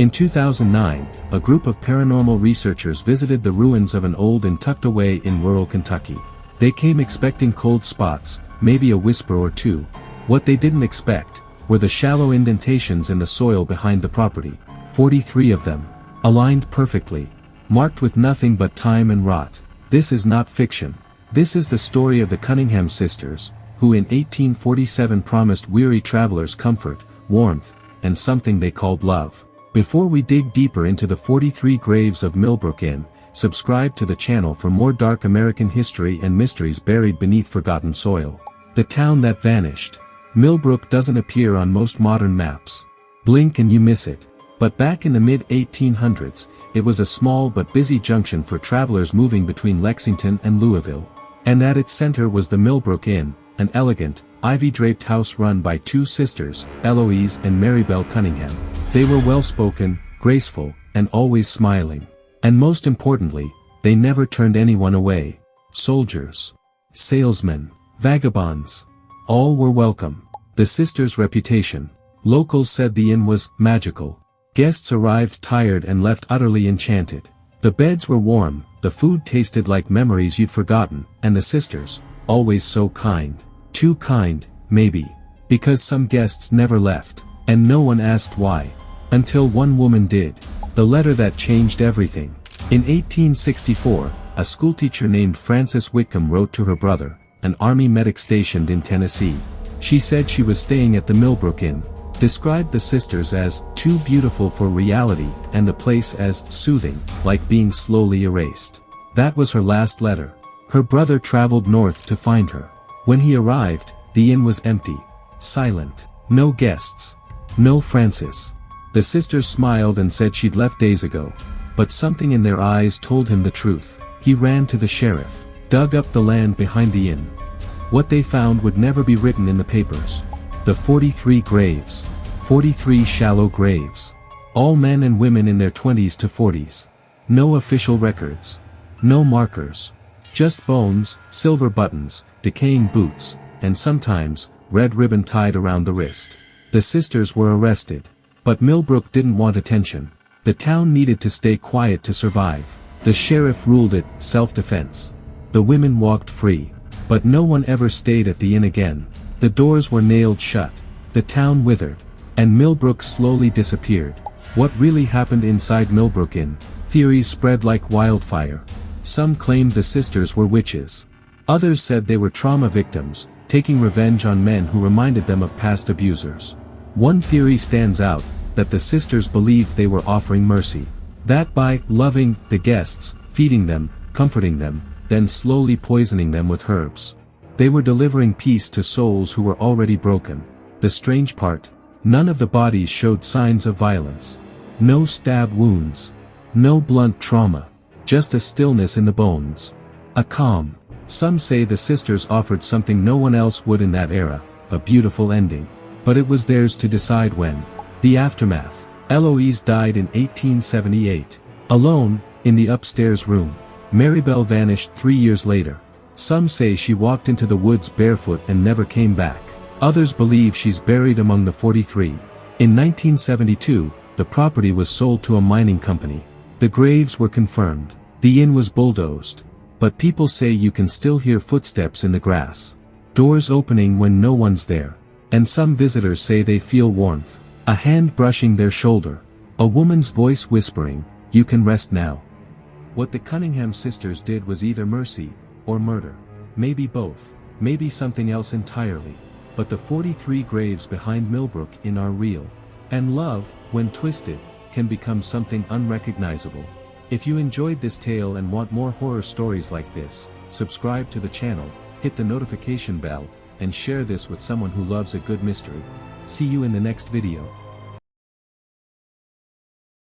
In 2009, a group of paranormal researchers visited the ruins of an old inn tucked away in rural Kentucky. They came expecting cold spots, maybe a whisper or two. What they didn't expect were the shallow indentations in the soil behind the property, 43 of them, aligned perfectly, marked with nothing but time and rot. This is not fiction. This is the story of the Cunningham sisters, who in 1847 promised weary travelers comfort, warmth, and something they called love. Before we dig deeper into the 43 graves of Millbrook Inn, subscribe to the channel for more dark American history and mysteries buried beneath forgotten soil. The town that vanished. Millbrook doesn't appear on most modern maps. Blink and you miss it. But back in the mid-1800s, it was a small but busy junction for travelers moving between Lexington and Louisville. And at its center was the Millbrook Inn, an elegant, ivy-draped house run by two sisters, Eloise and Maribelle Cunningham. They were well-spoken, graceful, and always smiling. And most importantly, they never turned anyone away. Soldiers, salesmen, vagabonds, all were welcome. The sisters' reputation. Locals said the inn was magical. Guests arrived tired and left utterly enchanted. The beds were warm, the food tasted like memories you'd forgotten, and the sisters, always so kind. Too kind, maybe. Because some guests never left, and no one asked why. Until one woman did. The letter that changed everything. In 1864, a schoolteacher named Frances Whitcomb wrote to her brother, an army medic stationed in Tennessee. She said she was staying at the Millbrook Inn, described the sisters as too beautiful for reality, and the place as soothing, like being slowly erased. That was her last letter. Her brother traveled north to find her. When he arrived, the inn was empty, silent, no guests, no Frances. The sisters smiled and said she'd left days ago. But something in their eyes told him the truth. He ran to the sheriff, dug up the land behind the inn. What they found would never be written in the papers. The 43 graves. 43 shallow graves. All men and women in their 20s to 40s. No official records. No markers. Just bones, silver buttons, decaying boots, and sometimes, red ribbon tied around the wrist. The sisters were arrested. But Millbrook didn't want attention. The town needed to stay quiet to survive. The sheriff ruled it self-defense. The women walked free. But no one ever stayed at the inn again. The doors were nailed shut. The town withered. And Millbrook slowly disappeared. What really happened inside Millbrook Inn? Theories spread like wildfire. Some claimed the sisters were witches. Others said they were trauma victims, taking revenge on men who reminded them of past abusers. One theory stands out, that the sisters believed they were offering mercy. That by loving the guests, feeding them, comforting them, then slowly poisoning them with herbs, they were delivering peace to souls who were already broken. The strange part, none of the bodies showed signs of violence. No stab wounds. No blunt trauma. Just a stillness in the bones. A calm. Some say the sisters offered something no one else would in that era, a beautiful ending. But it was theirs to decide when. The aftermath. Eloise died in 1878. Alone, in the upstairs room. Maribelle vanished 3 years later. Some say she walked into the woods barefoot and never came back. Others believe she's buried among the 43. In 1972, the property was sold to a mining company. The graves were confirmed. The inn was bulldozed. But people say you can still hear footsteps in the grass. Doors opening when no one's there. And some visitors say they feel warmth. A hand brushing their shoulder. A woman's voice whispering, "You can rest now." What the Cunningham sisters did was either mercy, or murder. Maybe both. Maybe something else entirely. But the 43 graves behind Millbrook Inn are real. And love, when twisted, can become something unrecognizable. If you enjoyed this tale and want more horror stories like this, subscribe to the channel, hit the notification bell, and share this with someone who loves a good mystery. See you in the next video.